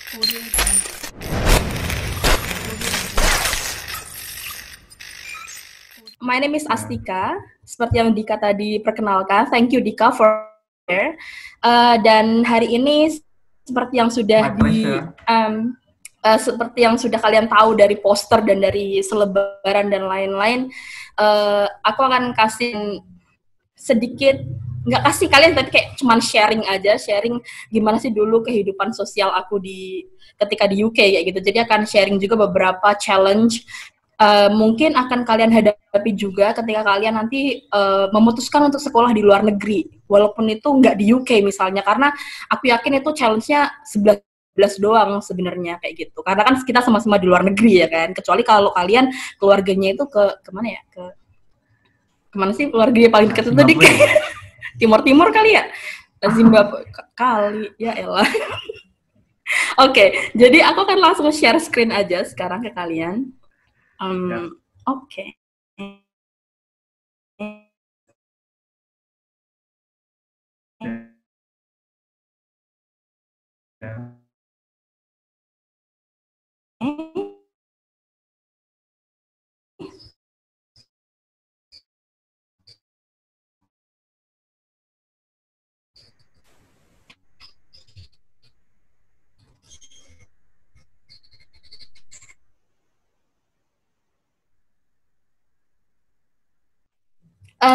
My name is Astika. Seperti yang Dika tadi perkenalkan. Thank you Dika for there. Dan hari ini seperti yang sudah seperti yang sudah kalian tahu dari poster dan dari selebaran dan lain-lain, aku akan kasih sedikit, nggak kasih kalian tapi kayak cuman sharing aja, sharing gimana sih dulu kehidupan sosial aku ketika di UK kayak gitu. Jadi akan sharing juga beberapa challenge mungkin akan kalian hadapi juga ketika kalian nanti memutuskan untuk sekolah di luar negeri, walaupun itu nggak di UK misalnya, karena aku yakin itu challenge-nya 11 doang sebenarnya kayak gitu, karena kan kita sama-sama di luar negeri ya kan, kecuali kalau kalian keluarganya itu kemana ya, kemana sih keluarganya paling dekat itu dik? Timur kali ya, Zimbabwe kali ya elah. Oke, jadi aku akan langsung share screen aja sekarang ke kalian. Oke.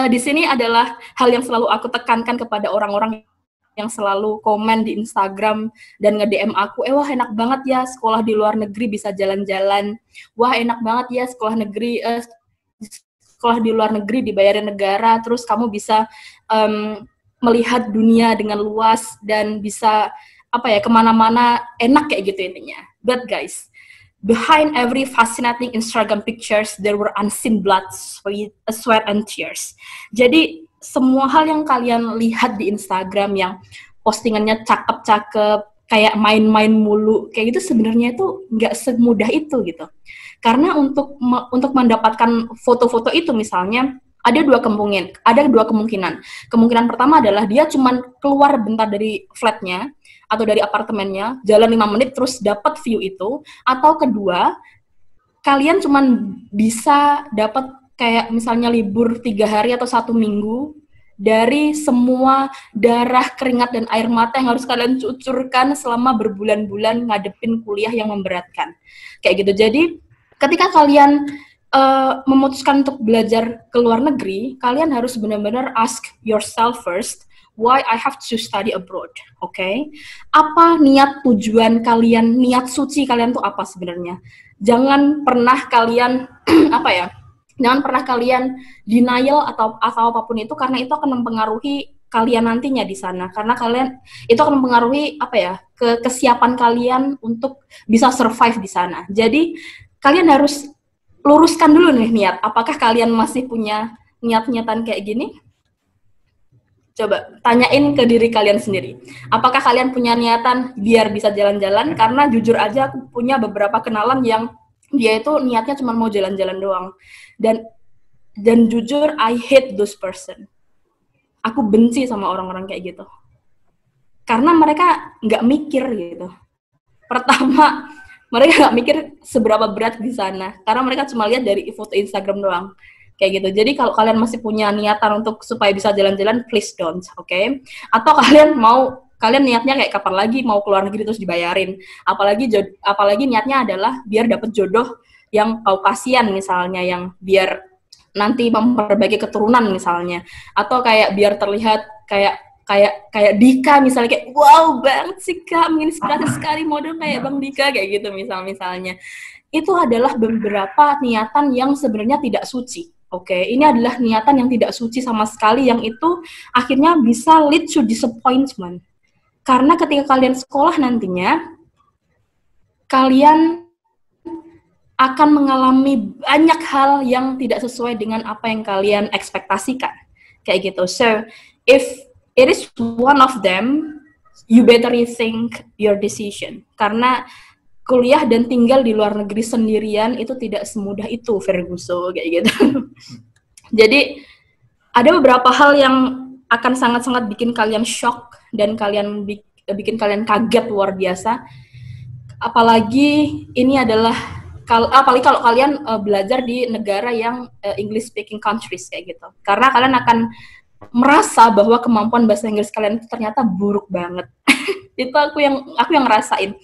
Di sini adalah hal yang selalu aku tekankan kepada orang-orang yang selalu komen di Instagram dan nge-DM aku, wah enak banget ya sekolah di luar negeri bisa jalan-jalan, wah enak banget ya sekolah di luar negeri dibayarin negara, terus kamu bisa melihat dunia dengan luas dan bisa kemana-mana enak kayak gitu intinya. But guys, behind every fascinating Instagram pictures, there were unseen blood, sweat, and tears. Jadi, semua hal yang kalian lihat di Instagram yang postingannya cakep-cakep, kayak main-main mulu, kayak gitu sebenarnya itu nggak semudah itu gitu. Karena untuk mendapatkan foto-foto itu misalnya, ada dua kemungkinan. Kemungkinan pertama adalah dia cuma keluar bentar dari flatnya, atau dari apartemennya, jalan 5 menit terus dapat view itu, atau kedua, kalian cuman bisa dapat kayak misalnya libur 3 hari atau 1 minggu dari semua darah, keringat, dan air mata yang harus kalian cucurkan selama berbulan-bulan ngadepin kuliah yang memberatkan. Kayak gitu. Jadi, ketika kalian memutuskan untuk belajar ke luar negeri, kalian harus benar-benar ask yourself first, why I have to study abroad, okay? Apa niat tujuan kalian, niat suci kalian tuh apa sebenarnya? Jangan pernah kalian jangan pernah kalian denial atau apapun itu, karena itu akan mempengaruhi kalian nantinya di sana. Karena itu akan mempengaruhi kesiapan kalian untuk bisa survive di sana. Jadi kalian harus luruskan dulu nih niat. Apakah kalian masih punya niat-niatan kayak gini? Coba tanyain ke diri kalian sendiri. Apakah kalian punya niatan biar bisa jalan-jalan? Karena jujur aja aku punya beberapa kenalan yang dia itu niatnya cuma mau jalan-jalan doang. Dan jujur I hate those person. Aku benci sama orang-orang kayak gitu. Karena mereka nggak mikir gitu. Pertama, mereka nggak mikir seberapa berat di sana. Karena mereka cuma lihat dari foto Instagram doang. Kayak gitu. Jadi kalau kalian masih punya niatan untuk supaya bisa jalan-jalan, please don't, oke? Atau kalian niatnya kayak kapan lagi mau keluar negeri terus dibayarin. Apalagi niatnya adalah biar dapet jodoh yang Kaukasian misalnya, yang biar nanti memperbaiki keturunan misalnya. Atau kayak biar terlihat kayak Dika misalnya, kayak wow banget sih Kak, menginspirasi sekali model kayak Bang Dika kayak gitu misalnya. Itu adalah beberapa niatan yang sebenarnya tidak suci. Oke, ini adalah niatan yang tidak suci sama sekali, yang itu akhirnya bisa lead to disappointment. Karena ketika kalian sekolah nantinya, kalian akan mengalami banyak hal yang tidak sesuai dengan apa yang kalian ekspektasikan. Kayak gitu. So, if it is one of them, you better rethink your decision. Karena kuliah dan tinggal di luar negeri sendirian itu tidak semudah itu, Ferguson, kayak gitu. Jadi ada beberapa hal yang akan sangat-sangat bikin kalian shock dan bikin kalian kaget luar biasa. apalagi ini adalah apalagi kalau kalian belajar di negara yang English speaking countries kayak gitu, karena kalian akan merasa bahwa kemampuan bahasa Inggris kalian itu ternyata buruk banget. Itu aku yang ngerasain.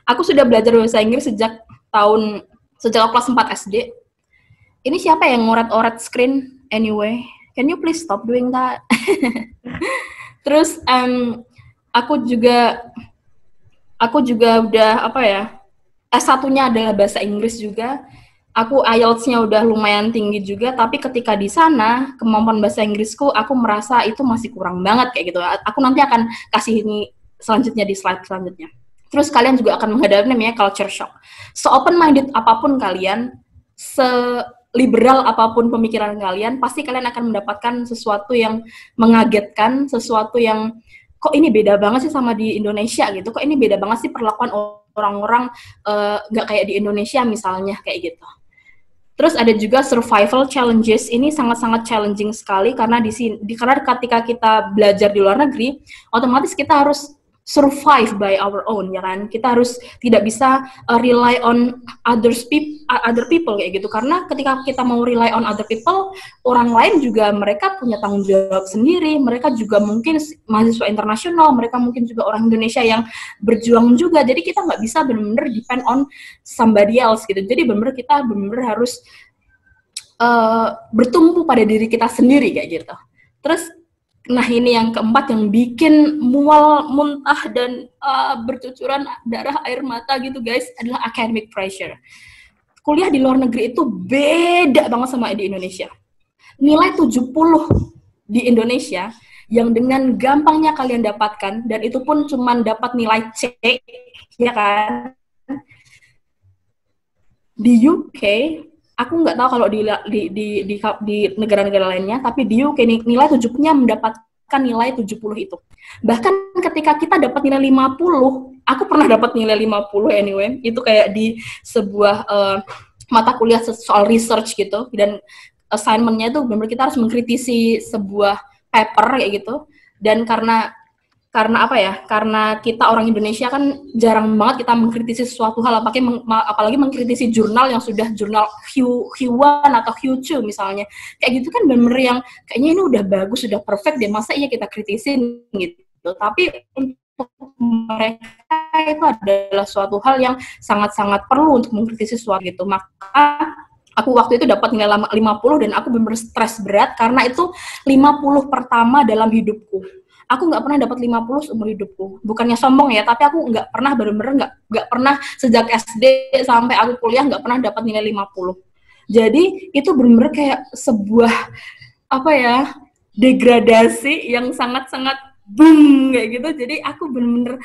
Aku sudah belajar bahasa Inggris sejak kelas 4 SD. Ini siapa yang ngoret-oret screen anyway? Can you please stop doing that? Terus aku juga udah S1-nya adalah bahasa Inggris juga. Aku IELTS-nya udah lumayan tinggi juga, tapi ketika di sana kemampuan bahasa Inggrisku aku merasa itu masih kurang banget kayak gitu. Aku nanti akan kasih ini selanjutnya di slide selanjutnya. Terus kalian juga akan menghadapi namanya culture shock. Se-open-minded apapun kalian, se-liberal apapun pemikiran kalian, pasti kalian akan mendapatkan sesuatu yang mengagetkan, sesuatu yang kok ini beda banget sih sama di Indonesia gitu, kok ini beda banget sih perlakuan orang-orang nggak kayak di Indonesia misalnya, kayak gitu. Terus ada juga survival challenges, ini sangat-sangat challenging sekali karena karena ketika kita belajar di luar negeri, otomatis kita harus survive by our own, ya kan? Kita harus tidak bisa rely on other people kayak gitu, karena ketika kita mau rely on other people, orang lain juga mereka punya tanggung jawab sendiri, mereka juga mungkin mahasiswa internasional, mereka mungkin juga orang Indonesia yang berjuang juga, jadi kita nggak bisa benar-benar depend on somebody else gitu, jadi benar-benar kita benar-benar harus bertumpu pada diri kita sendiri kayak gitu. Terus nah ini yang keempat yang bikin mual, muntah, dan bercucuran darah air mata gitu guys, adalah academic pressure. Kuliah di luar negeri itu beda banget sama di Indonesia. Nilai 70 di Indonesia yang dengan gampangnya kalian dapatkan, dan itu pun cuma dapat nilai C, ya kan? Di UK, aku nggak tahu kalau di negara-negara lainnya, tapi di UK nilai 70-nya mendapatkan nilai 70 itu. Bahkan ketika kita dapat nilai 50, aku pernah dapat nilai 50 anyway, itu kayak di sebuah mata kuliah soal research gitu, dan assignment-nya itu benar-benar kita harus mengkritisi sebuah paper kayak gitu, dan karena kita orang Indonesia kan jarang banget kita mengkritisi sesuatu hal, apalagi mengkritisi jurnal yang sudah jurnal Q1 atau Q2 misalnya. Kayak gitu kan bener-bener yang kayaknya ini udah bagus, sudah perfect deh, masa iya kita kritisin gitu. Tapi untuk mereka itu adalah suatu hal yang sangat-sangat perlu untuk mengkritisi sesuatu gitu. Maka aku waktu itu dapat nilai 50 dan aku bener-bener stres berat karena itu 50 pertama dalam hidupku. Aku nggak pernah dapat 50 seumur hidupku. Bukannya sombong ya, tapi aku nggak pernah, bener-bener nggak pernah sejak SD sampai aku kuliah nggak pernah dapat nilai 50. Jadi itu bener-bener kayak sebuah degradasi yang sangat-sangat boom kayak gitu. Jadi aku bener-bener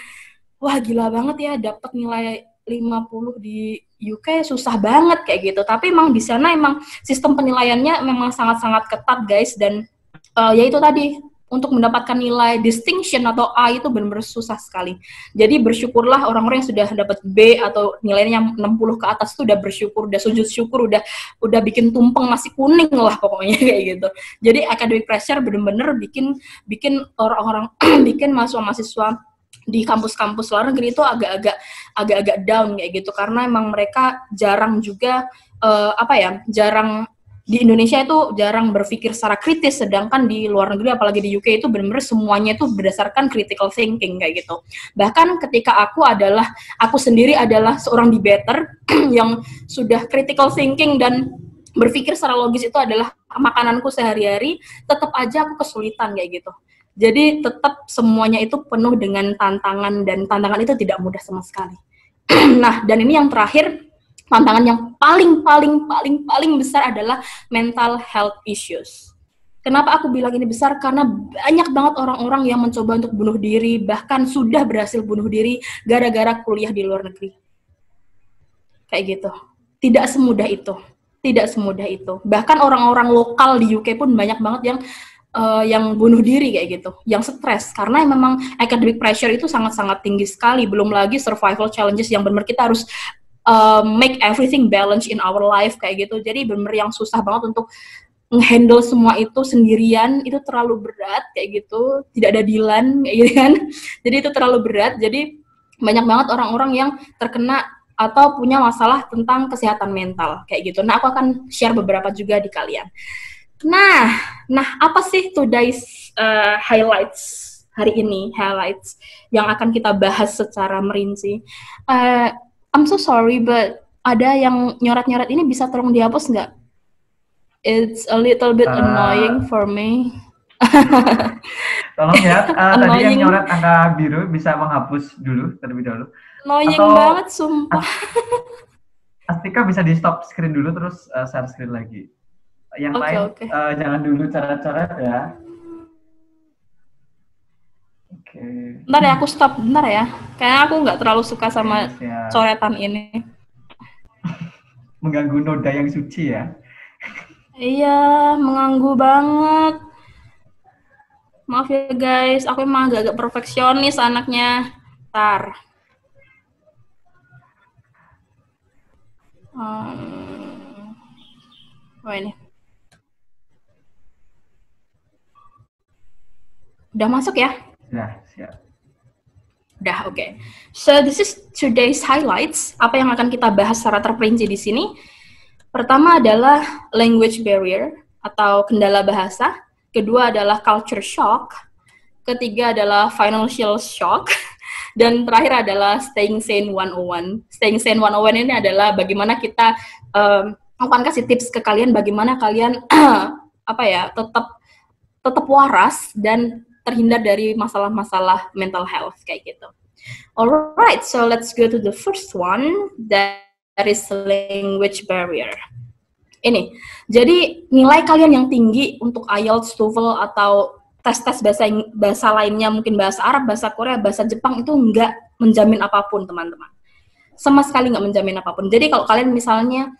wah gila banget ya, dapat nilai 50 di UK susah banget kayak gitu. Tapi emang di sana emang sistem penilaiannya memang sangat-sangat ketat guys, dan ya itu tadi, untuk mendapatkan nilai distinction atau A itu benar-benar susah sekali. Jadi bersyukurlah orang-orang yang sudah dapat B atau nilainya 60 ke atas itu udah bersyukur, udah sujud syukur, udah bikin tumpeng nasi kuning lah pokoknya kayak gitu. Jadi academic pressure benar-benar bikin orang-orang bikin mahasiswa di kampus-kampus luar negeri itu agak-agak down kayak gitu, karena emang mereka jarang juga jarang, di Indonesia itu jarang berpikir secara kritis, sedangkan di luar negeri apalagi di UK itu benar-benar semuanya itu berdasarkan critical thinking kayak gitu. Bahkan ketika aku sendiri adalah seorang debater yang sudah critical thinking dan berpikir secara logis itu adalah makananku sehari-hari, tetap aja aku kesulitan kayak gitu. Jadi tetap semuanya itu penuh dengan tantangan, dan tantangan itu tidak mudah sama sekali. Nah, dan ini yang terakhir, tantangan yang paling besar adalah mental health issues. Kenapa aku bilang ini besar? Karena banyak banget orang-orang yang mencoba untuk bunuh diri, bahkan sudah berhasil bunuh diri gara-gara kuliah di luar negeri. Kayak gitu. Tidak semudah itu. Bahkan orang-orang lokal di UK pun banyak banget yang bunuh diri kayak gitu, yang stres, karena memang academic pressure itu sangat-sangat tinggi sekali. Belum lagi survival challenges yang benar kita harus make everything balance in our life kayak gitu. Jadi bener-bener yang susah banget untuk nge-handle semua itu sendirian, itu terlalu berat kayak gitu, tidak ada Dilan kayak gitu kan. Jadi itu terlalu berat. Jadi banyak banget orang-orang yang terkena atau punya masalah tentang kesehatan mental kayak gitu. Nah, aku akan share beberapa juga di kalian. Nah, apa sih today's highlights hari ini, highlights yang akan kita bahas secara merinci? I'm so sorry, but ada yang nyoret-nyoret ini bisa tolong dihapus nggak? It's a little bit annoying for me. Tolong ya, tadi yang nyoret angka biru bisa menghapus dulu terlebih dahulu. Annoying Atau banget, sumpah. Astika bisa di stop screen dulu terus share screen lagi. Yang lain jangan dulu coret-coret ya. Oke. Bentar ya, aku stop bentar ya. Kayaknya aku nggak terlalu suka sama coretan ini. Mengganggu noda yang suci ya. Iya, mengganggu banget. Maaf ya guys, aku emang agak perfeksionis anaknya. Ntar. Oh ini. Udah masuk ya? Udah, siap. Udah, oke. Okay. So, this is today's highlights. Apa yang akan kita bahas secara terperinci di sini? Pertama adalah language barrier atau kendala bahasa. Kedua adalah culture shock. Ketiga adalah financial shock. Dan terakhir adalah staying sane 101. Staying sane 101 ini adalah bagaimana kita akan kasih tips ke kalian bagaimana kalian tetap waras dan terhindar dari masalah-masalah mental health kayak gitu. Alright, so let's go to the first one, that is language barrier. Ini, jadi nilai kalian yang tinggi untuk IELTS, TOEFL, atau tes-tes bahasa lainnya, mungkin bahasa Arab, bahasa Korea, bahasa Jepang, itu nggak menjamin apapun, teman-teman. Sama sekali nggak menjamin apapun. Jadi kalau kalian misalnya,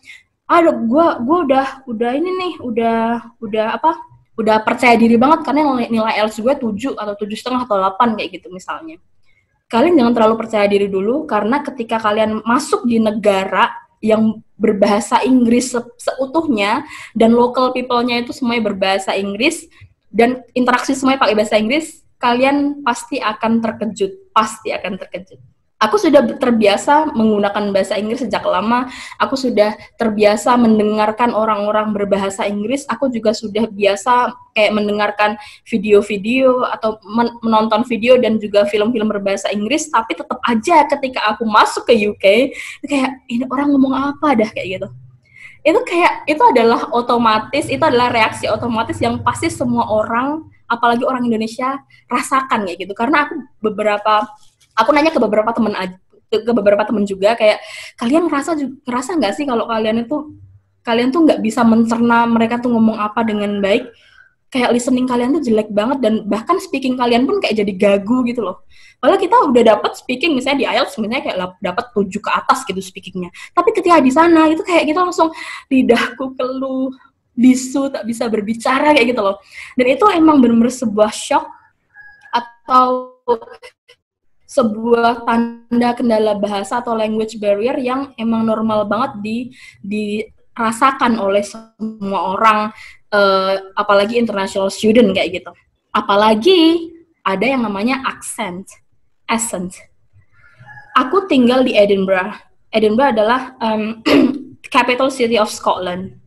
aduh, gue udah ini nih, udah percaya diri banget karena nilai IELTS gue 7 atau 7,5 atau 8 kayak gitu misalnya. Kalian jangan terlalu percaya diri dulu, karena ketika kalian masuk di negara yang berbahasa Inggris seutuhnya, dan local people-nya itu semuanya berbahasa Inggris, dan interaksi semuanya pakai bahasa Inggris, kalian pasti akan terkejut. Aku sudah terbiasa menggunakan bahasa Inggris sejak lama. Aku sudah terbiasa mendengarkan orang-orang berbahasa Inggris. Aku juga sudah biasa kayak mendengarkan video-video atau menonton video dan juga film-film berbahasa Inggris. Tapi tetap aja ketika aku masuk ke UK, kayak ini orang ngomong apa dah kayak gitu. Itu adalah otomatis, itu adalah reaksi otomatis yang pasti semua orang, apalagi orang Indonesia, rasakan kayak gitu. Karena aku nanya ke beberapa teman juga, kayak kalian ngerasa nggak sih kalau kalian tuh nggak bisa mencerna mereka tuh ngomong apa dengan baik, kayak listening kalian tuh jelek banget, dan bahkan speaking kalian pun kayak jadi gagu gitu loh. Padahal kita udah dapat speaking misalnya di IELTS misalnya kayak dapat 7 ke atas gitu speakingnya, tapi ketika di sana itu kayak kita langsung lidahku keluh, bisu, tak bisa berbicara kayak gitu loh. Dan itu emang benar-benar sebuah shock atau sebuah tanda kendala bahasa atau language barrier yang emang normal banget dirasakan oleh semua orang, apalagi international student kayak gitu. Apalagi ada yang namanya accent. Aku tinggal di Edinburgh. Edinburgh adalah capital city of Scotland.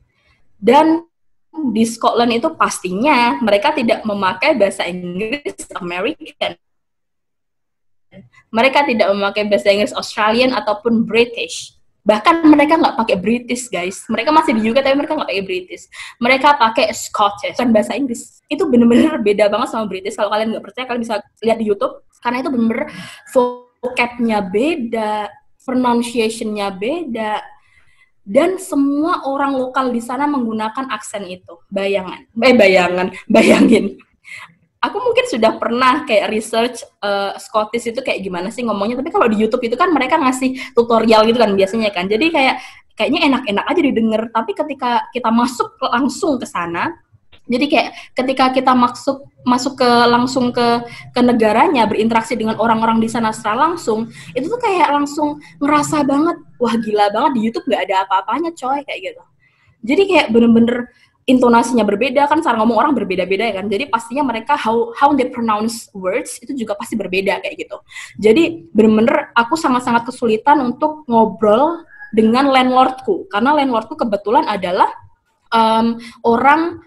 Dan di Scotland itu pastinya mereka tidak memakai bahasa Inggris American. Mereka tidak memakai bahasa Inggris Australian ataupun British. Bahkan mereka nggak pakai British, guys. Mereka masih di UK, tapi mereka nggak pakai British. Mereka pakai Scottish, kan bahasa Inggris. Itu bener-bener beda banget sama British. Kalau kalian nggak percaya, kalian bisa lihat di YouTube. Karena itu bener-bener vocab-nya beda, pronunciation-nya beda. Dan semua orang lokal di sana menggunakan aksen itu. Bayangin. Aku mungkin sudah pernah kayak research Scottish itu kayak gimana sih ngomongnya, tapi kalau di YouTube itu kan mereka ngasih tutorial gitu kan biasanya kan, jadi kayaknya enak-enak aja didengar. Tapi ketika kita masuk langsung ke sana, jadi kayak ketika kita masuk langsung ke negaranya, berinteraksi dengan orang-orang di sana secara langsung, itu tuh kayak langsung ngerasa banget, wah gila banget, di YouTube nggak ada apa-apanya coy kayak gitu. Jadi kayak bener-bener intonasinya berbeda kan, cara ngomong orang berbeda-beda ya kan, jadi pastinya mereka how they pronounce words itu juga pasti berbeda kayak gitu. Jadi bener-bener aku sangat-sangat kesulitan untuk ngobrol dengan landlordku, karena landlordku kebetulan adalah orang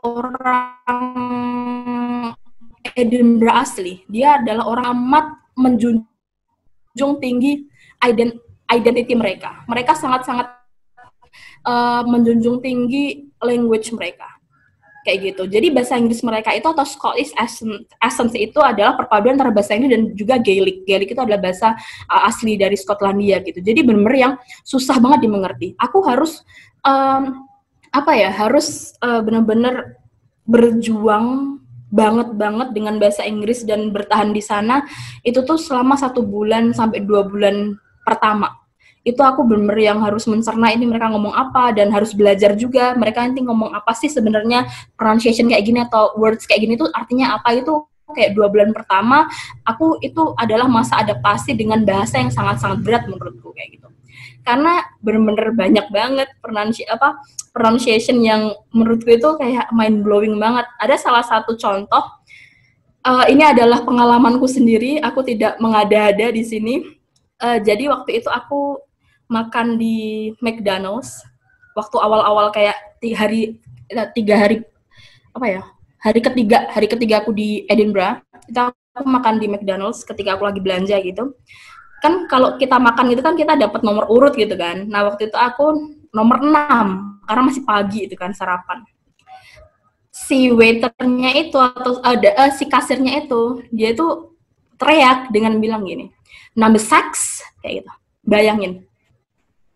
orang Edinburgh asli. Dia adalah orang amat menjunjung tinggi identity mereka. Mereka sangat-sangat menjunjung tinggi language mereka, kayak gitu. Jadi bahasa Inggris mereka itu atau Scottish accent itu adalah perpaduan antara bahasa Inggris dan juga Gaelic. Gaelic itu adalah bahasa asli dari Skotlandia gitu. Jadi benar-benar yang susah banget dimengerti. Aku harus harus benar-benar berjuang banget dengan bahasa Inggris dan bertahan di sana. Itu tuh selama 1 bulan sampai 2 bulan pertama. Itu aku bener-bener yang harus mencerna ini mereka ngomong apa, dan harus belajar juga mereka nanti ngomong apa sih sebenarnya, pronunciation kayak gini atau words kayak gini tuh artinya apa. Itu kayak 2 bulan pertama aku itu adalah masa adaptasi dengan bahasa yang sangat-sangat berat menurutku kayak gitu, karena bener-bener banyak banget pronunciation yang menurutku itu kayak mind blowing banget. Ada salah satu contoh, ini adalah pengalamanku sendiri, aku tidak mengada-ada di sini. Jadi waktu itu aku makan di McDonald's waktu awal-awal kayak hari ketiga aku di Edinburgh. Itu aku makan di McDonald's ketika aku lagi belanja gitu. Kan kalau kita makan gitu kan kita dapat nomor urut gitu kan. Nah, waktu itu aku nomor 6 karena masih pagi itu kan sarapan. Si waiternya itu atau si kasirnya itu, dia itu teriak dengan bilang gini, "Number 6," kayak gitu. Bayangin.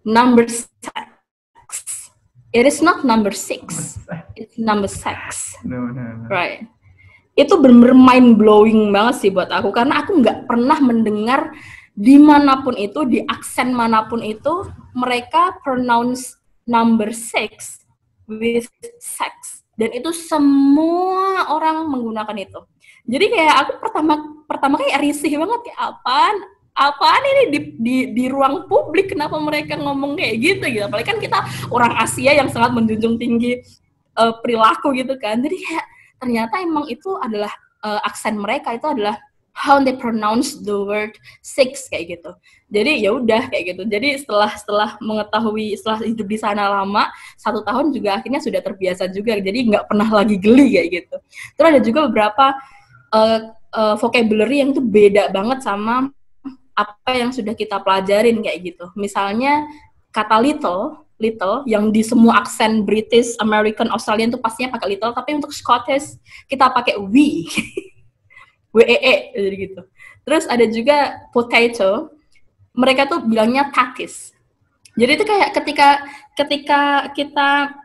Number 6. It is not number 6. It's number 6. No. Right. Itu bener-bener mind blowing banget sih buat aku, karena aku nggak pernah mendengar dimanapun itu, di aksen manapun itu, mereka pronounce number 6 with sex. Dan itu semua orang menggunakan itu. Jadi kayak aku pertama kayak risih banget, kayak apaan ini di ruang publik, kenapa mereka ngomong kayak gitu. Apalagi kan kita orang Asia yang sangat menjunjung tinggi perilaku gitu kan. Jadi kayak ternyata emang itu adalah aksen mereka, itu adalah how they pronounce the word six kayak gitu. Jadi ya udah kayak gitu. Jadi setelah mengetahui, setelah hidup di sana lama 1 tahun juga akhirnya sudah terbiasa juga. Jadi nggak pernah lagi geli kayak gitu. Terus ada juga beberapa vocabulary yang itu beda banget sama apa yang sudah kita pelajarin kayak gitu. Misalnya kata little yang di semua aksen British, American, Australian itu pastinya pakai little, tapi untuk Scottish kita pakai we. WEE gitu. Terus ada juga potato, mereka tuh bilangnya tatis. Jadi itu kayak ketika kita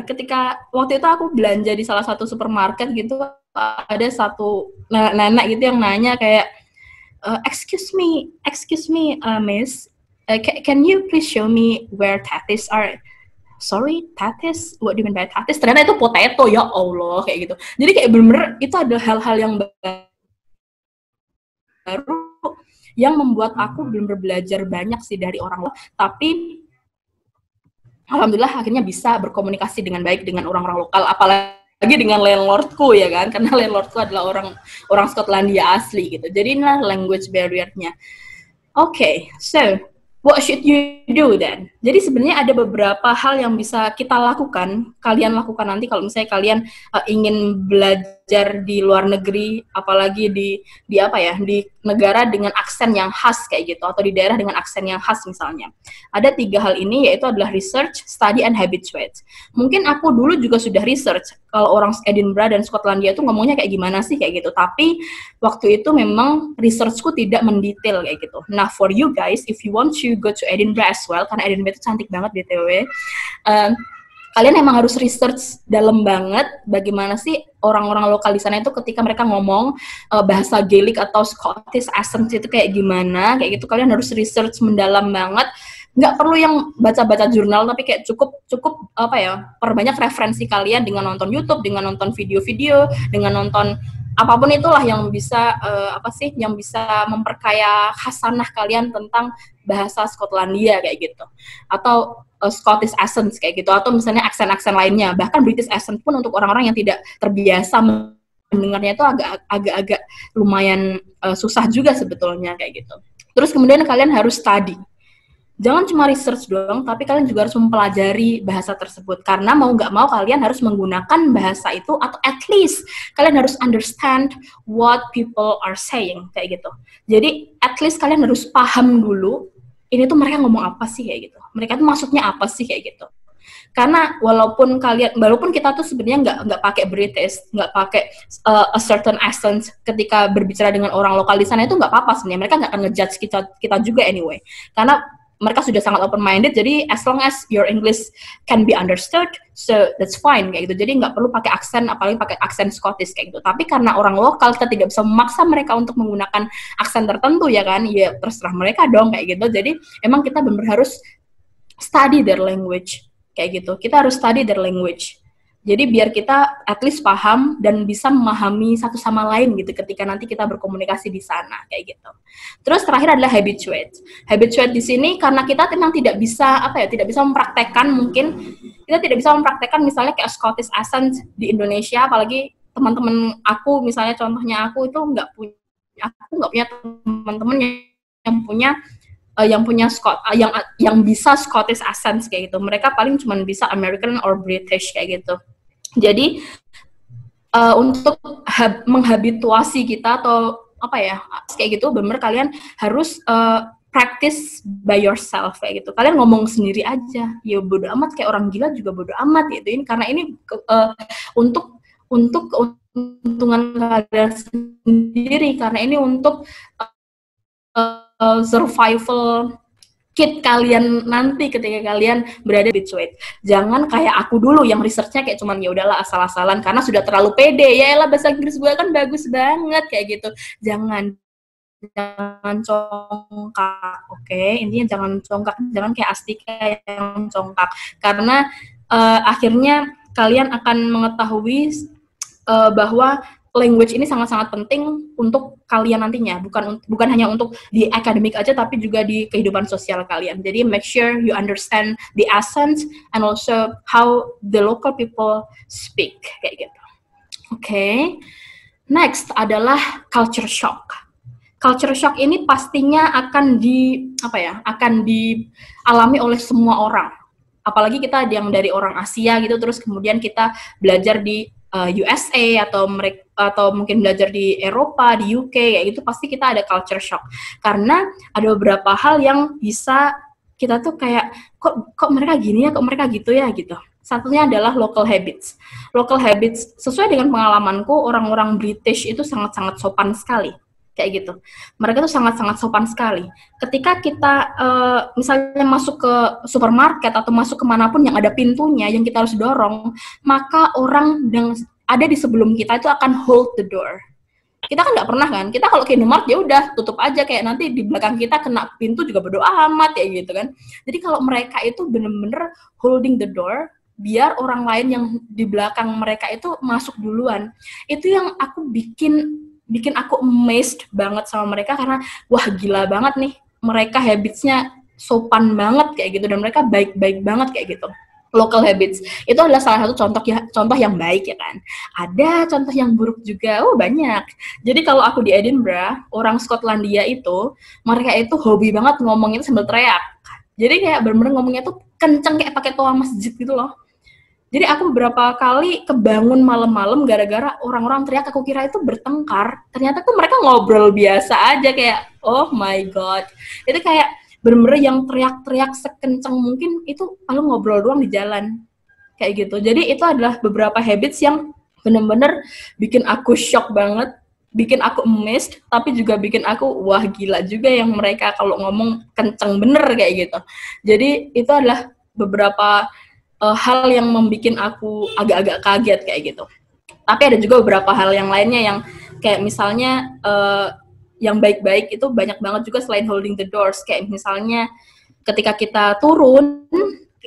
ketika waktu itu aku belanja di salah satu supermarket gitu, ada satu nenek gitu yang nanya kayak, excuse me, miss, can you please show me where tatis are? Sorry, tatis? What do you mean by tatis? Ternyata itu potato, ya Allah, kayak gitu. Jadi kayak bener-bener itu ada hal-hal yang baru yang membuat aku benar-benar belajar banyak sih dari orang luar. Tapi alhamdulillah akhirnya bisa berkomunikasi dengan baik dengan orang-orang lokal, apalagi dengan landlordku ya kan, karena landlordku adalah orang Skotlandia asli gitu. Jadi inilah language barrier-nya. Okay, so what should you do then? Jadi sebenarnya ada beberapa hal yang bisa kita lakukan, kalian lakukan nanti kalau misalnya kalian ingin belajar di luar negeri, apalagi di negara dengan aksen yang khas kayak gitu, atau di daerah dengan aksen yang khas misalnya. Ada 3 hal ini, yaitu adalah research, study, and habituate. Mungkin aku dulu juga sudah research kalau orang Edinburgh dan Skotlandia itu ngomongnya kayak gimana sih kayak gitu, tapi waktu itu memang researchku tidak mendetail kayak gitu. Nah, for you guys, if you want to go to Edinburgh as well, karena Edinburgh itu cantik banget BTW, kalian emang harus research dalam banget bagaimana sih orang-orang lokal di sana itu ketika mereka ngomong bahasa Gaelic atau Scottish accent itu kayak gimana, kayak gitu. Kalian harus research mendalam banget. Nggak perlu yang baca-baca jurnal, tapi kayak cukup perbanyak referensi kalian dengan nonton YouTube, dengan nonton video-video, dengan nonton apapun itulah yang bisa yang bisa memperkaya khasanah kalian tentang bahasa Skotlandia kayak gitu, atau Scottish accent kayak gitu, atau misalnya aksen-aksen lainnya, bahkan British accent pun untuk orang-orang yang tidak terbiasa mendengarnya itu agak-agak lumayan susah juga sebetulnya kayak gitu. Terus kemudian kalian harus study. Jangan cuma research doang, tapi kalian juga harus mempelajari bahasa tersebut. Karena mau nggak mau kalian harus menggunakan bahasa itu, atau at least kalian harus understand what people are saying, kayak gitu. Jadi at least kalian harus paham dulu, ini tuh mereka ngomong apa sih kayak gitu. Mereka tuh maksudnya apa sih kayak gitu. Karena walaupun kita tuh sebenarnya nggak pakai British, nggak pakai a certain accent ketika berbicara dengan orang lokal di sana, itu nggak apa-apa sebenarnya. Mereka nggak akan ngejudge kita juga anyway. Karena mereka sudah sangat open-minded, jadi as long as your English can be understood, so that's fine, kayak gitu. Jadi nggak perlu pakai aksen, apalagi pakai aksen Scottish, kayak gitu. Tapi karena orang lokal, kita tidak bisa memaksa mereka untuk menggunakan aksen tertentu, ya kan? Ya terserah mereka dong, kayak gitu. Jadi emang kita benar-benar harus study their language, kayak gitu. Kita harus study their language. Jadi biar kita at least paham dan bisa memahami satu sama lain gitu ketika nanti kita berkomunikasi di sana, kayak gitu. Terus terakhir adalah habituate. Habituate di sini karena kita memang tidak bisa mempraktekkan, mungkin kita tidak bisa mempraktekkan misalnya kayak Scottish accent di Indonesia, apalagi teman-teman aku, misalnya contohnya aku itu nggak punya teman-teman yang bisa Scottish accent kayak gitu. Mereka paling cuma bisa American or British kayak gitu. Jadi untuk menghabituasi kita atau kayak gitu, bener kalian harus practice by yourself kayak gitu. Kalian ngomong sendiri aja, ya bodo amat, kayak orang gila juga bodo amat gitu. Ini karena ini untuk keuntungan kalian sendiri, karena ini untuk survival kit kalian nanti ketika kalian berada di habituate. Jangan kayak aku dulu yang researchnya kayak cuman ya udahlah asal-asalan karena sudah terlalu pede. Ya elah, bahasa Inggris gue kan bagus banget kayak gitu. Jangan congkak, oke? Intinya jangan congkak, jangan kayak Astika yang congkak. Karena akhirnya kalian akan mengetahui bahwa language ini sangat-sangat penting untuk kalian nantinya, bukan hanya untuk di akademik aja, tapi juga di kehidupan sosial kalian. Jadi make sure you understand the accent and also how the local people speak kayak gitu. Okay. Next adalah culture shock. Culture shock ini pastinya akan dialami oleh semua orang. Apalagi kita yang dari orang Asia gitu, terus kemudian kita belajar di USA atau mungkin belajar di Eropa, di UK, kayak gitu, pasti kita ada culture shock. Karena ada beberapa hal yang bisa kita tuh kayak, kok mereka gini ya, kok mereka gitu ya, gitu. Satunya adalah local habits. Local habits, sesuai dengan pengalamanku, orang-orang British itu sangat-sangat sopan sekali. Kayak gitu. Mereka tuh sangat-sangat sopan sekali. Ketika kita misalnya masuk ke supermarket atau masuk kemanapun yang ada pintunya, yang kita harus dorong, maka orang yang ada di sebelum kita itu akan hold the door. Kita kan nggak pernah kan, kita kalau ke Indomaret ya udah tutup aja, kayak nanti di belakang kita kena pintu juga berdoa amat ya gitu kan. Jadi kalau mereka itu bener-bener holding the door, biar orang lain yang di belakang mereka itu masuk duluan. Itu yang aku bikin aku amazed banget sama mereka, karena wah gila banget nih, mereka habits-nya sopan banget kayak gitu, dan mereka baik-baik banget kayak gitu. Local habits itu adalah salah satu contoh yang baik ya kan. Ada contoh yang buruk juga, banyak. Jadi kalau aku di Edinburgh, orang Skotlandia itu, mereka itu hobi banget ngomongnya sambil teriak. Jadi kayak bener-bener ngomongnya tuh kenceng kayak pakai toa masjid gitu loh. Jadi aku beberapa kali kebangun malam-malam gara-gara orang-orang teriak, aku kira itu bertengkar. Ternyata tuh mereka ngobrol biasa aja, kayak oh my god. Itu kayak bener-bener yang teriak-teriak sekencang mungkin itu paling ngobrol doang di jalan. Kayak gitu. Jadi itu adalah beberapa habits yang bener-bener bikin aku shock banget, bikin aku amazed, tapi juga bikin aku wah gila juga yang mereka kalau ngomong kenceng bener kayak gitu. Jadi itu adalah beberapa hal yang membuat aku agak-agak kaget kayak gitu. Tapi ada juga beberapa hal yang lainnya yang kayak misalnya yang baik-baik itu banyak banget juga selain holding the doors. Kayak misalnya ketika kita turun,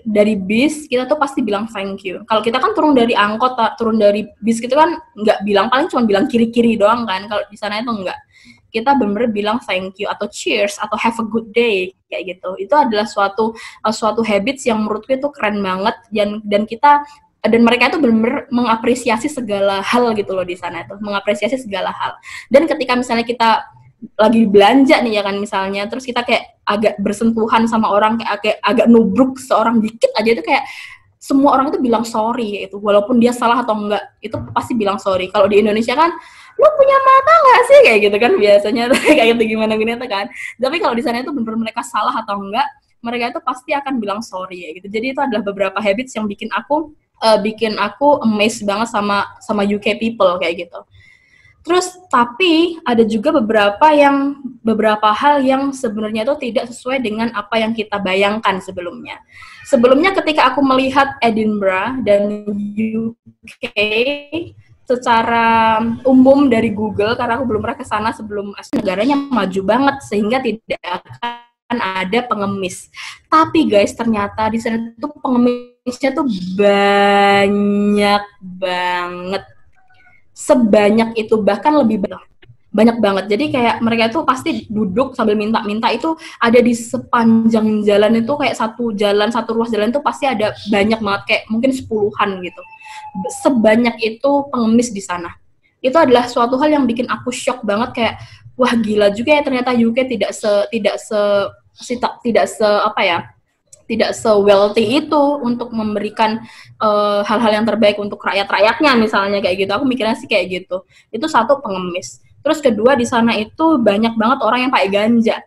dari bis kita tuh pasti bilang thank you. Kalau kita kan turun dari angkot, turun dari bis gitu kan nggak bilang, paling cuma bilang kiri-kiri doang kan. Kalau di sana itu enggak. Kita bener-bener bilang thank you atau cheers atau have a good day kayak gitu. Itu adalah suatu habits yang menurutku itu keren banget, dan mereka itu benar-benar mengapresiasi segala hal gitu loh di sana itu, mengapresiasi segala hal. Dan ketika misalnya kita lagi belanja nih ya kan misalnya, terus kita kayak agak bersentuhan sama orang, kayak agak nubruk seorang dikit aja, itu kayak semua orang itu bilang sorry itu, walaupun dia salah atau enggak, itu pasti bilang sorry. Kalau di Indonesia kan, lu punya mata nggak sih kayak gitu kan biasanya kayak gitu gimana gitu kan. Tapi kalau di sana itu benar-benar mereka salah atau enggak, mereka itu pasti akan bilang sorry ya gitu. Jadi itu adalah beberapa habits yang bikin aku amazed banget sama UK people kayak gitu. Terus tapi ada juga beberapa hal yang sebenarnya itu tidak sesuai dengan apa yang kita bayangkan sebelumnya. Sebelumnya ketika aku melihat Edinburgh dan UK secara umum dari Google, karena aku belum pernah ke sana sebelum, negaranya maju banget sehingga tidak akan ada pengemis. Tapi guys, ternyata di sana tuh pengemisnya tuh banyak banget. Sebanyak itu, bahkan lebih banyak banget. Jadi kayak mereka tuh pasti duduk sambil minta-minta, itu ada di sepanjang jalan itu, kayak satu ruas jalan itu pasti ada banyak banget, kayak mungkin 10-an gitu. Sebanyak itu pengemis di sana. Itu adalah suatu hal yang bikin aku shock banget, kayak wah gila juga ya ternyata UK tidak se-wealthy itu untuk memberikan hal-hal yang terbaik untuk rakyat-rakyatnya misalnya kayak gitu. Aku mikirnya sih kayak gitu. Itu satu, pengemis. Terus kedua, di sana itu banyak banget orang yang pakai ganja.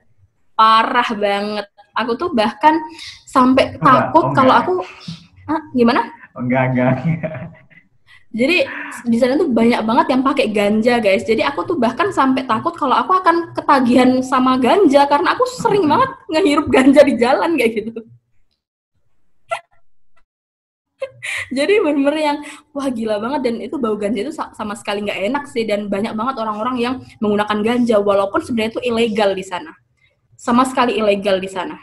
Parah banget. Aku tuh bahkan sampai takut kalau aku gimana? Enggak. Jadi di sana tuh banyak banget yang pakai ganja, guys. Jadi aku tuh bahkan sampai takut kalau aku akan ketagihan sama ganja, karena aku sering banget ngehirup ganja di jalan kayak gitu. Jadi bener-bener yang wah gila banget, dan itu bau ganja itu sama sekali nggak enak sih, dan banyak banget orang-orang yang menggunakan ganja walaupun sebenarnya itu ilegal di sana, sama sekali ilegal di sana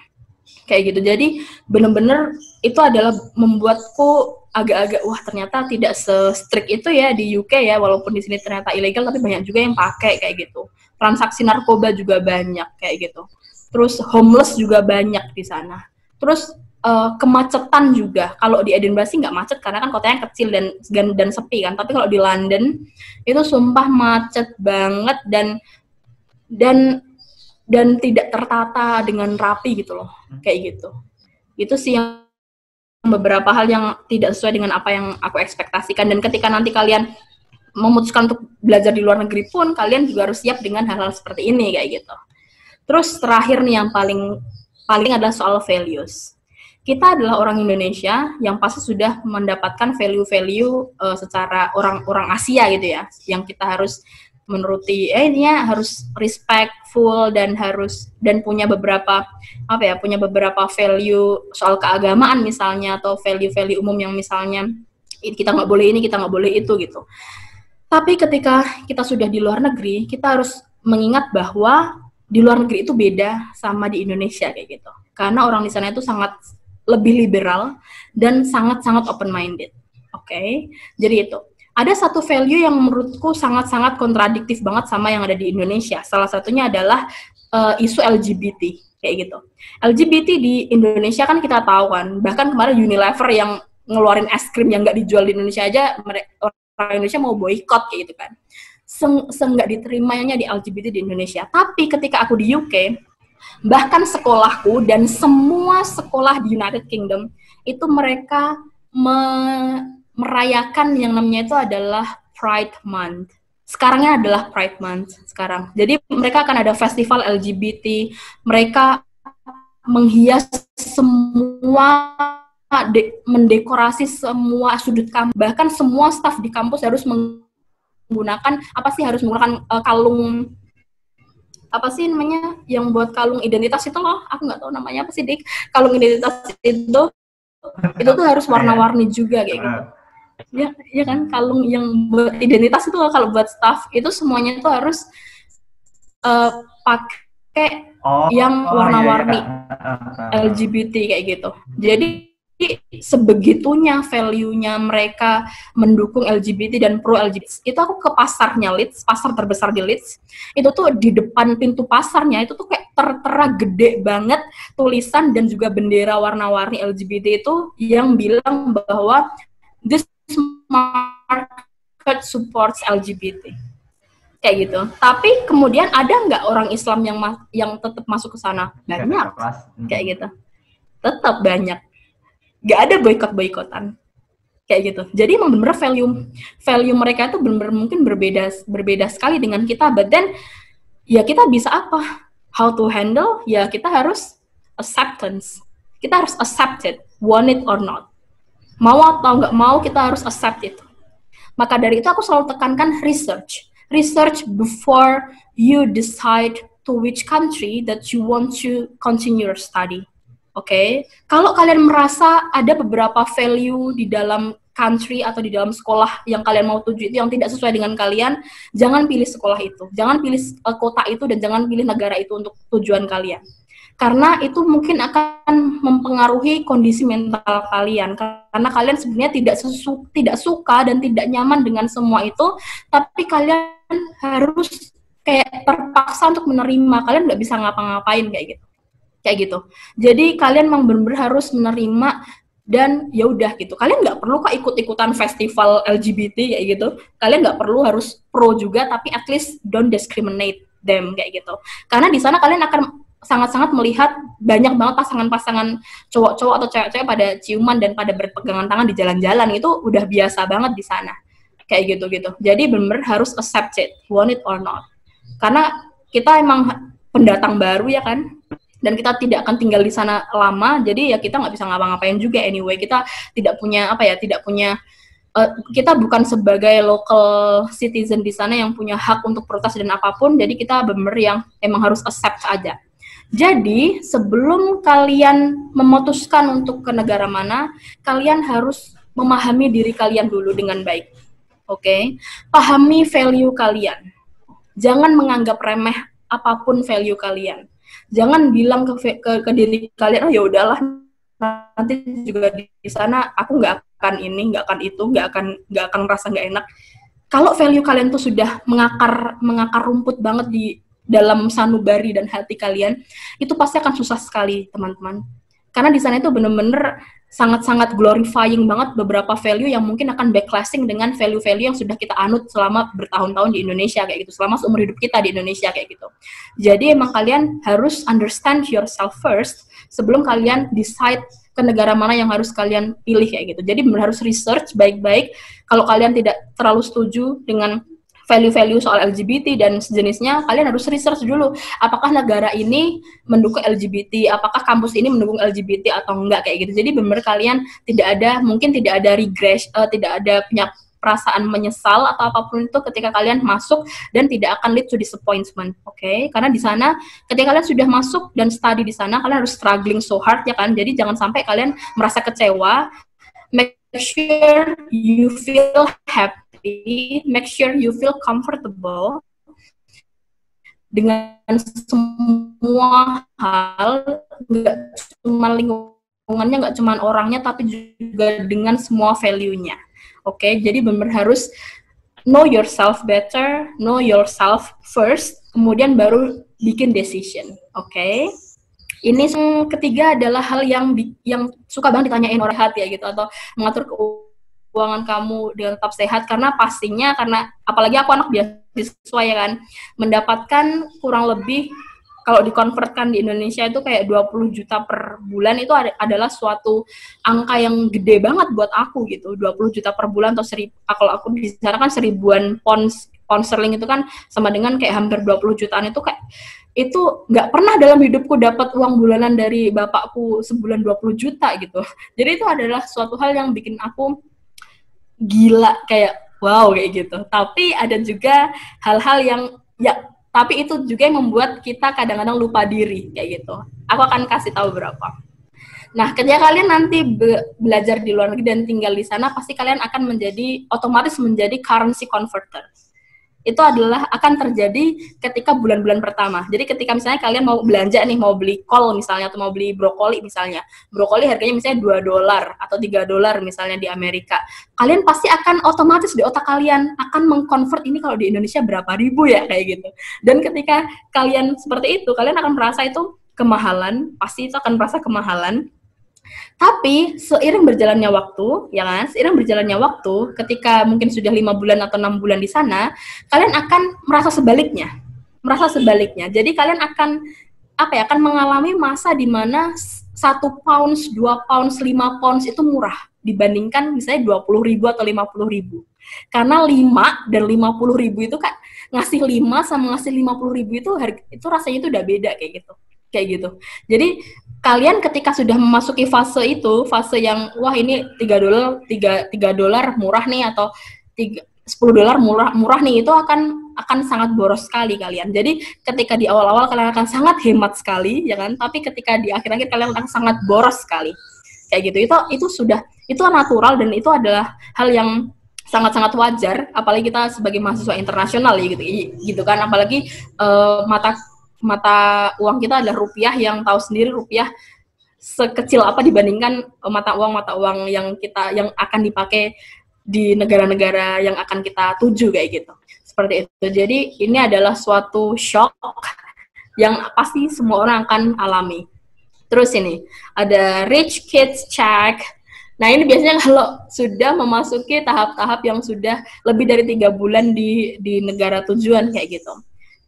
kayak gitu. Jadi bener-bener itu adalah membuatku agak-agak wah ternyata tidak se-strict itu ya di UK ya, walaupun di sini ternyata ilegal tapi banyak juga yang pakai kayak gitu. Transaksi narkoba juga banyak kayak gitu. Terus homeless juga banyak di sana. Terus kemacetan juga. Kalau di Edinburgh sih nggak macet karena kan kotanya kecil dan sepi kan. Tapi kalau di London itu sumpah macet banget dan tidak tertata dengan rapi gitu loh. Kayak gitu. Itu sih yang beberapa hal yang tidak sesuai dengan apa yang aku ekspektasikan. Dan ketika nanti kalian memutuskan untuk belajar di luar negeri pun, kalian juga harus siap dengan hal-hal seperti ini kayak gitu. Terus terakhir nih yang paling adalah soal values. Kita adalah orang Indonesia yang pasti sudah mendapatkan value-value secara orang Asia gitu ya, yang kita harus menuruti, ini ya harus respectful dan punya beberapa value soal keagamaan misalnya, atau value-value umum yang misalnya kita nggak boleh ini, kita nggak boleh itu gitu. Tapi ketika kita sudah di luar negeri, kita harus mengingat bahwa di luar negeri itu beda sama di Indonesia kayak gitu. Karena orang di sana itu sangat lebih liberal dan sangat-sangat open-minded. Oke? Jadi itu. Ada satu value yang menurutku sangat-sangat kontradiktif banget sama yang ada di Indonesia. Salah satunya adalah isu LGBT kayak gitu. LGBT di Indonesia kan kita tahu kan, bahkan kemarin Unilever yang ngeluarin es krim yang nggak dijual di Indonesia aja, orang Indonesia mau boykot kayak gitu kan. Nggak diterimanya di LGBT di Indonesia. Tapi ketika aku di UK, bahkan sekolahku dan semua sekolah di United Kingdom itu mereka merayakan yang namanya itu adalah Pride Month. Sekarangnya adalah Pride Month sekarang. Jadi mereka akan ada festival LGBT, mereka menghias semua, mendekorasi semua sudut kampus, bahkan semua staf di kampus harus menggunakan kalung, apa sih namanya, yang buat kalung identitas itu loh, aku nggak tahu namanya apa sih, Dik. Kalung identitas itu tuh harus warna-warni juga kayak gitu. Ya kan, kalung yang buat identitas itu kalau buat staff itu semuanya itu harus pakai yang warna-warni LGBT kayak gitu. Jadi sebegitunya value-nya mereka mendukung LGBT dan pro LGBT. Itu aku ke pasarnya Leeds, pasar terbesar di Leeds. Itu tuh di depan pintu pasarnya itu tuh kayak tertera gede banget tulisan dan juga bendera warna-warni LGBT itu yang bilang bahwa this market supports LGBT. Kayak gitu. Tapi kemudian ada nggak orang Islam yang tetap masuk ke sana? Banyak. Kayak gitu. Tetap banyak. Nggak ada boikot-boikotan. Kayak gitu. Jadi emang bener value mereka itu bener mungkin berbeda sekali dengan kita. But then ya kita bisa apa? How to handle? Ya kita harus acceptance. Kita harus accept it, want it or not. Mau atau nggak mau kita harus accept itu. Maka dari itu aku selalu tekankan research before you decide to which country that you want to continue your study. Oke, kalau kalian merasa ada beberapa value di dalam country atau di dalam sekolah yang kalian mau tuju itu yang tidak sesuai dengan kalian, jangan pilih sekolah itu, jangan pilih kota itu, dan jangan pilih negara itu untuk tujuan kalian. Karena itu mungkin akan mempengaruhi kondisi mental kalian. Karena kalian sebenarnya tidak suka dan tidak nyaman dengan semua itu, tapi kalian harus kayak terpaksa untuk menerima. Kalian nggak bisa ngapa-ngapain kayak gitu. Jadi kalian memang benar-benar harus menerima dan ya udah gitu. Kalian nggak perlu kok ikut-ikutan festival LGBT kayak gitu. Kalian nggak perlu harus pro juga, tapi at least don't discriminate them kayak gitu. Karena di sana kalian akan sangat-sangat melihat banyak banget pasangan-pasangan cowok-cowok atau cewek-cewek pada ciuman dan pada berpegangan tangan di jalan-jalan. Itu udah biasa banget di sana. Kayak gitu-gitu. Jadi benar-benar harus accept it, want it or not. Karena kita emang pendatang baru ya kan, dan kita tidak akan tinggal di sana lama, jadi ya kita nggak bisa ngapa-ngapain juga anyway. Kita tidak punya kita bukan sebagai local citizen di sana yang punya hak untuk protes dan apapun, jadi kita benar-benar yang emang harus accept aja. Jadi sebelum kalian memutuskan untuk ke negara mana, kalian harus memahami diri kalian dulu dengan baik. Oke? Pahami value kalian. Jangan menganggap remeh apapun value kalian. Jangan bilang ke diri kalian, oh ya udahlah, nanti juga di sana aku nggak akan ini, nggak akan itu, nggak akan merasa nggak enak. Kalau value kalian tuh sudah mengakar rumput banget di dalam sanubari dan hati kalian, itu pasti akan susah sekali, teman-teman. Karena di sana itu benar-benar sangat-sangat glorifying banget beberapa value yang mungkin akan backlashing dengan value-value yang sudah kita anut selama bertahun-tahun di Indonesia kayak gitu, selama seumur hidup kita di Indonesia kayak gitu. Jadi emang kalian harus understand yourself first sebelum kalian decide ke negara mana yang harus kalian pilih kayak gitu. Jadi benar harus research baik-baik. Kalau kalian tidak terlalu setuju dengan value-value soal LGBT dan sejenisnya, kalian harus research dulu apakah negara ini mendukung LGBT, apakah kampus ini mendukung LGBT atau enggak kayak gitu. Jadi benar kalian tidak ada regret, tidak ada punya perasaan menyesal atau apapun itu ketika kalian masuk, dan tidak akan lead to disappointment, oke? Karena di sana ketika kalian sudah masuk dan study di sana, kalian harus struggling so hard ya kan. Jadi jangan sampai kalian merasa kecewa. Make sure you feel happy, make sure you feel comfortable dengan semua hal, nggak cuma lingkungannya, nggak cuma orangnya, tapi juga dengan semua value-nya. Oke, jadi benar harus know yourself better, know yourself first, kemudian baru bikin decision. Oke. Ini yang ketiga adalah hal yang suka banget ditanyain orang sehat ya gitu, atau mengatur keuangan kamu dengan tetap sehat, karena pastinya, karena apalagi aku anak beasiswa ya kan, mendapatkan kurang lebih kalau dikonvertkan di Indonesia itu kayak 20 juta per bulan, itu adalah suatu angka yang gede banget buat aku gitu. 20 juta per bulan atau kalau aku di sana kan 1000-an pound sterling itu kan sama dengan kayak hampir 20 jutaan. Itu kayak, itu nggak pernah dalam hidupku dapat uang bulanan dari bapakku sebulan 20 juta gitu. Jadi itu adalah suatu hal yang bikin aku gila, kayak wow kayak gitu. Tapi ada juga hal-hal yang tapi itu juga yang membuat kita kadang-kadang lupa diri kayak gitu. Aku akan kasih tahu berapa. Nah, ketika kalian nanti belajar di luar negeri dan tinggal di sana, pasti kalian akan otomatis menjadi currency converter. itu adalah akan terjadi ketika bulan-bulan pertama. Jadi ketika misalnya kalian mau belanja nih, mau beli kol misalnya, atau mau beli brokoli misalnya. Brokoli harganya misalnya $2 atau $3 misalnya di Amerika. Kalian pasti akan otomatis di otak kalian akan mengkonvert ini kalau di Indonesia berapa ribu ya, kayak gitu. Dan ketika kalian seperti itu, kalian akan merasa itu kemahalan, pasti itu akan merasa kemahalan. Tapi seiring berjalannya waktu, ya kan? Seiring berjalannya waktu, ketika mungkin sudah 5 bulan atau 6 bulan di sana, kalian akan merasa sebaliknya. Jadi kalian akan akan mengalami masa di mana 1 pounds, 2 pounds, 5 pounds itu murah dibandingkan misalnya 20.000 atau 50.000. Karena 5 dan 50.000 itu kan ngasih 5 sama ngasih 50.000 itu rasanya itu udah beda kayak gitu. Jadi kalian ketika sudah memasuki fase yang wah ini $3 murah nih, atau $10 murah nih, itu akan sangat boros sekali kalian. Jadi ketika di awal-awal kalian akan sangat hemat sekali, ya kan? Tapi ketika di akhir-akhir kalian akan sangat boros sekali. Kayak gitu. Itu natural, dan itu adalah hal yang sangat-sangat wajar, apalagi kita sebagai mahasiswa internasional ya gitu kan, apalagi mata uang kita adalah rupiah, yang tahu sendiri rupiah sekecil apa dibandingkan mata uang yang akan dipakai di negara-negara yang akan kita tuju kayak gitu. Seperti itu. Jadi ini adalah suatu shock yang pasti semua orang akan alami. Terus ini ada rich kids check. Nah ini biasanya kalau sudah memasuki tahap-tahap yang sudah lebih dari 3 bulan di negara tujuan kayak gitu.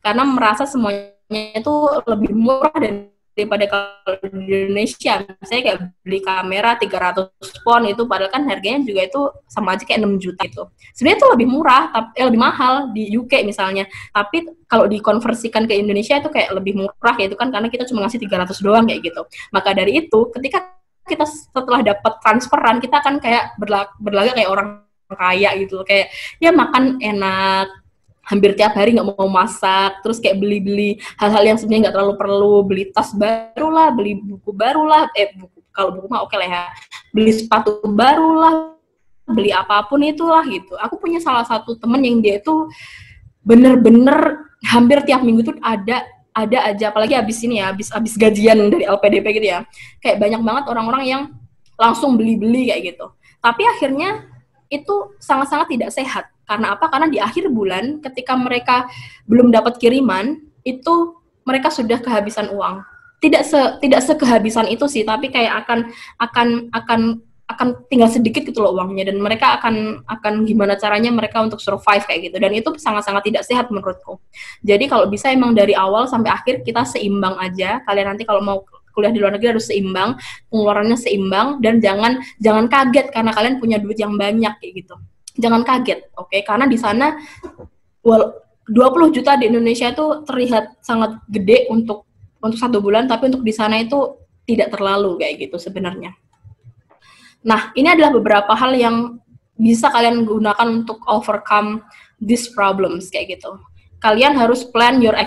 Karena merasa semuanya itu lebih murah daripada kalau di Indonesia. Misalnya kayak beli kamera 300 pon itu, padahal kan harganya juga itu sama aja kayak 6 juta itu. Sebenarnya itu lebih murah, tapi lebih mahal di UK misalnya. Tapi kalau dikonversikan ke Indonesia itu kayak lebih murah ya, itu kan karena kita cuma ngasih 300 doang kayak gitu. Maka dari itu, ketika kita setelah dapat transferan, kita akan kayak berlagak kayak orang kaya gitu. Kayak ya makan enak, hampir tiap hari nggak mau masak, terus kayak beli hal-hal yang sebenarnya nggak terlalu perlu, beli tas baru lah, beli buku baru lah, kalau buku mah oke lah ya, beli sepatu baru lah, beli apapun itulah gitu. Aku punya salah satu temen yang dia itu bener-bener hampir tiap minggu tuh ada aja, apalagi habis gajian dari LPDP gitu ya, kayak banyak banget orang-orang yang langsung beli kayak gitu. Tapi akhirnya itu sangat-sangat tidak sehat. Karena apa? Karena di akhir bulan ketika mereka belum dapat kiriman, itu mereka sudah kehabisan uang. Tidak sekehabisan itu sih, tapi kayak akan tinggal sedikit gitu loh uangnya, dan mereka akan gimana caranya mereka untuk survive kayak gitu. Dan itu sangat-sangat tidak sehat menurutku. Jadi kalau bisa emang dari awal sampai akhir kita seimbang aja. Kalian nanti kalau mau kuliah di luar negeri harus seimbang, pengeluarannya seimbang, dan jangan kaget karena kalian punya duit yang banyak kayak gitu. Jangan kaget, oke? Karena di sana 20 juta di Indonesia itu terlihat sangat gede untuk 1 bulan, tapi untuk di sana itu tidak terlalu kayak gitu sebenarnya. Nah, ini adalah beberapa hal yang bisa kalian gunakan untuk overcome these problems kayak gitu. Kalian harus plan your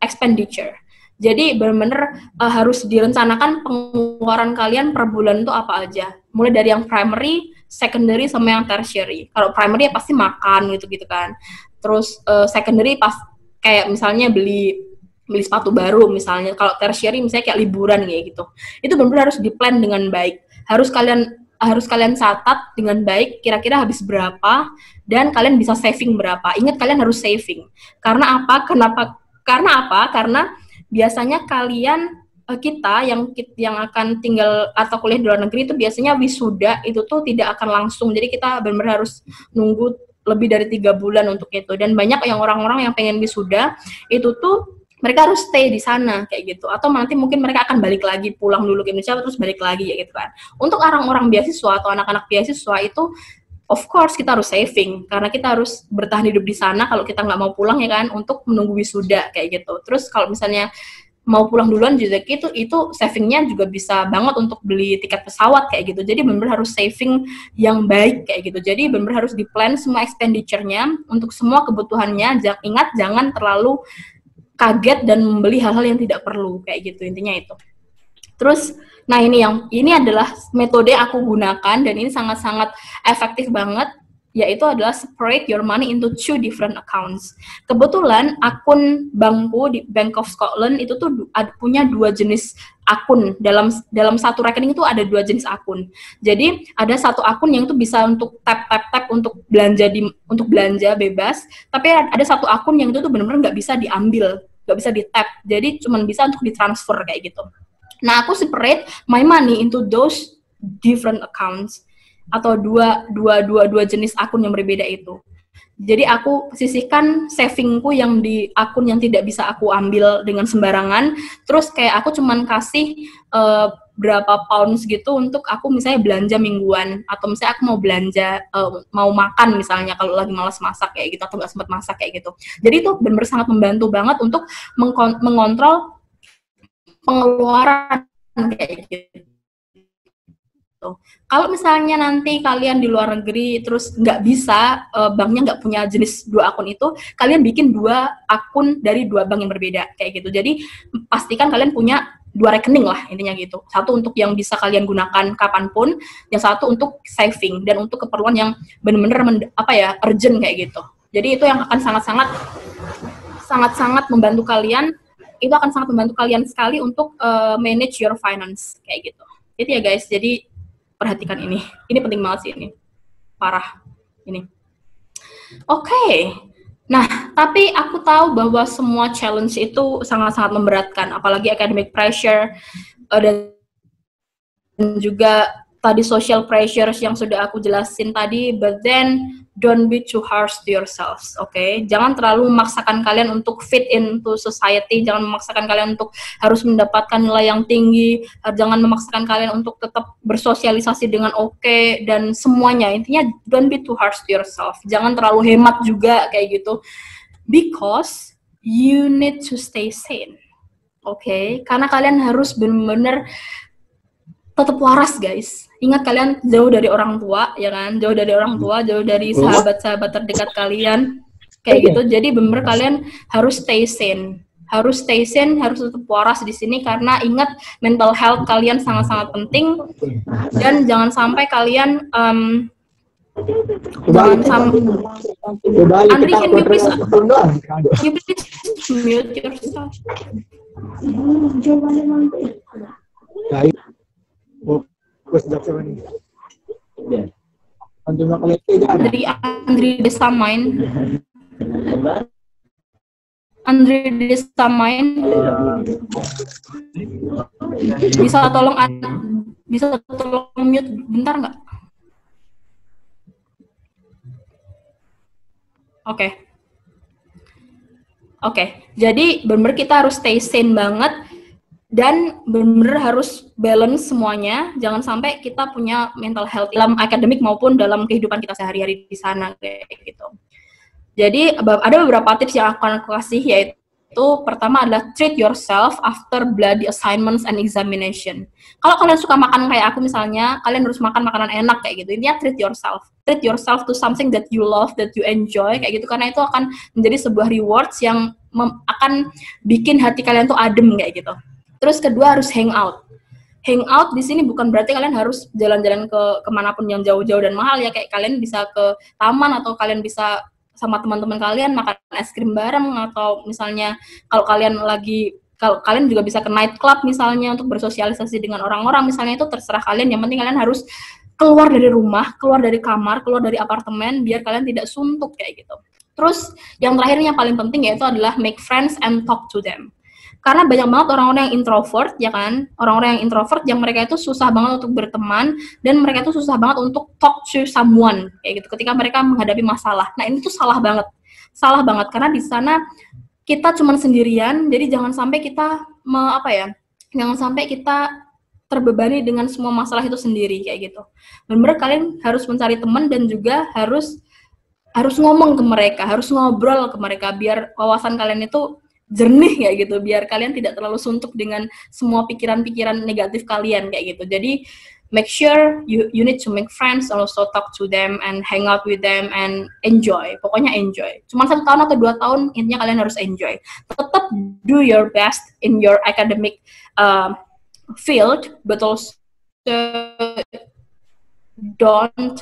expenditure. Jadi benar-benar harus direncanakan pengeluaran kalian per bulan itu apa aja. Mulai dari yang primary, secondary, sama yang tertiary. Kalau primary ya pasti makan gitu kan. Terus secondary pas kayak misalnya beli sepatu baru misalnya. Kalau tertiary misalnya kayak liburan kayak gitu. Itu benar-benar harus di-plan dengan baik. Harus kalian catat dengan baik kira-kira habis berapa, dan kalian bisa saving berapa. Ingat, kalian harus saving. Karena apa? Karena biasanya kita yang akan tinggal atau kuliah di luar negeri itu biasanya wisuda itu tuh tidak akan langsung. Jadi kita benar-benar harus nunggu lebih dari 3 bulan untuk itu. Dan banyak yang orang-orang yang pengen wisuda itu tuh mereka harus stay di sana kayak gitu. Atau nanti mungkin mereka akan balik lagi, pulang dulu ke Indonesia terus balik lagi ya gitu kan. Untuk orang-orang beasiswa atau anak-anak beasiswa itu of course kita harus saving, karena kita harus bertahan hidup di sana kalau kita nggak mau pulang ya kan, untuk menunggu wisuda kayak gitu. Terus kalau misalnya mau pulang duluan juga itu savingnya juga bisa banget untuk beli tiket pesawat kayak gitu. Jadi benar-benar harus saving yang baik kayak gitu. Jadi benar-benar harus di-plan semua expenditure-nya untuk semua kebutuhannya. Ingat, jangan terlalu kaget dan membeli hal-hal yang tidak perlu kayak gitu, intinya itu. Terus, nah ini adalah metode yang aku gunakan dan ini sangat-sangat efektif banget. yaitu adalah separate your money into 2 different accounts. Kebetulan akun bankku di Bank of Scotland itu tuh punya 2 jenis akun. Dalam satu rekening itu ada 2 jenis akun. Jadi ada satu akun yang itu bisa untuk tap untuk belanja bebas, tapi ada satu akun yang itu tuh benar-benar nggak bisa diambil, nggak bisa di tap. Jadi cuma bisa untuk ditransfer kayak gitu. Nah, aku separate my money into those different accounts, atau dua jenis akun yang berbeda itu. Jadi aku sisihkan savingku yang di akun yang tidak bisa aku ambil dengan sembarangan. Terus kayak aku cuman kasih berapa pounds gitu untuk aku misalnya belanja mingguan, atau misalnya aku mau belanja mau makan misalnya kalau lagi malas masak kayak gitu, atau nggak sempat masak kayak gitu. Jadi itu benar-benar sangat membantu banget untuk mengontrol pengeluaran kayak gitu. Kalau misalnya nanti kalian di luar negeri terus nggak bisa, banknya nggak punya jenis 2 akun itu, kalian bikin 2 akun dari 2 bank yang berbeda kayak gitu. Jadi pastikan kalian punya 2 rekening lah intinya gitu. Satu untuk yang bisa kalian gunakan kapanpun, yang satu untuk saving dan untuk keperluan yang benar-benar urgent kayak gitu. Jadi itu yang akan sangat-sangat membantu kalian. Itu akan sangat membantu kalian sekali untuk manage your finance kayak gitu. Itu ya guys. Jadi perhatikan ini penting banget sih, ini parah ini. Oke. Nah, tapi aku tahu bahwa semua challenge itu sangat-sangat memberatkan, apalagi academic pressure dan juga tadi social pressures yang sudah aku jelasin tadi. But then don't be too harsh to yourselves, okay? Jangan terlalu memaksakan kalian untuk fit into society, jangan memaksakan kalian untuk harus mendapatkan nilai yang tinggi, jangan memaksakan kalian untuk tetap bersosialisasi dengan oke, dan semuanya. Intinya don't be too harsh to yourself. Jangan terlalu hemat juga kayak gitu. Because you need to stay sane, okay? Karena kalian harus benar-benar tetap waras, guys. Ingat, kalian jauh dari orang tua, ya kan? Jauh dari orang tua, jauh dari sahabat-sahabat terdekat kalian, kayak gitu. Jadi bener kalian harus stay sane. Harus tetap waras di sini, karena ingat, mental health kalian sangat-sangat penting. Dan jangan sampai kalian Andri, can you please mute yourself? Andri Desamain, bisa tolong mute bentar nggak? Oke. Jadi benar-benar kita harus stay sane banget. Dan benar-benar harus balance semuanya, jangan sampai kita punya mental health dalam akademik maupun dalam kehidupan kita sehari-hari di sana kayak gitu. Jadi ada beberapa tips yang akan aku kasih, yaitu pertama adalah treat yourself after bloody assignments and examination. Kalau kalian suka makan kayak aku misalnya, kalian harus makan makanan enak kayak gitu. Intinya treat yourself to something that you love, that you enjoy kayak gitu, karena itu akan menjadi sebuah rewards yang akan bikin hati kalian tuh adem kayak gitu. Terus kedua harus hangout. Hangout di sini bukan berarti kalian harus jalan-jalan ke kemanapun yang jauh-jauh dan mahal ya. Kayak kalian bisa ke taman, atau kalian bisa sama teman-teman kalian makan es krim bareng, atau misalnya kalau kalian juga bisa ke night club misalnya untuk bersosialisasi dengan orang-orang misalnya. Itu terserah kalian. Yang penting kalian harus keluar dari rumah, keluar dari kamar, keluar dari apartemen, biar kalian tidak suntuk kayak gitu. Terus yang terakhir yang paling penting yaitu adalah make friends and talk to them. Karena banyak banget orang-orang yang introvert, ya kan? Orang-orang yang introvert yang mereka itu susah banget untuk berteman, dan mereka itu susah banget untuk talk to someone kayak gitu ketika mereka menghadapi masalah. Nah, ini tuh salah banget. Salah banget karena di sana kita cuma sendirian, jadi jangan sampai kita jangan sampai kita terbebani dengan semua masalah itu sendiri kayak gitu. Benar-benar kalian harus mencari teman, dan juga harus ngomong ke mereka, harus ngobrol ke mereka biar wawasan kalian itu jernih kayak gitu, biar kalian tidak terlalu suntuk dengan semua pikiran-pikiran negatif kalian kayak gitu. Jadi make sure you need to make friends, also talk to them and hang out with them and enjoy. Pokoknya enjoy. Cuma 1 tahun atau 2 tahun, intinya kalian harus enjoy. Tetap do your best in your academic field, but also don't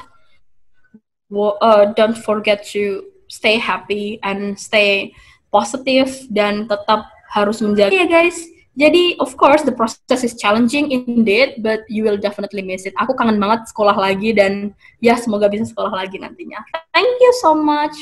don't forget to stay happy and stay positive dan tetap harus menjaga ya guys. Jadi of course the process is challenging indeed, but you will definitely miss it. Aku kangen banget sekolah lagi dan ya semoga bisa sekolah lagi nantinya. Thank you so much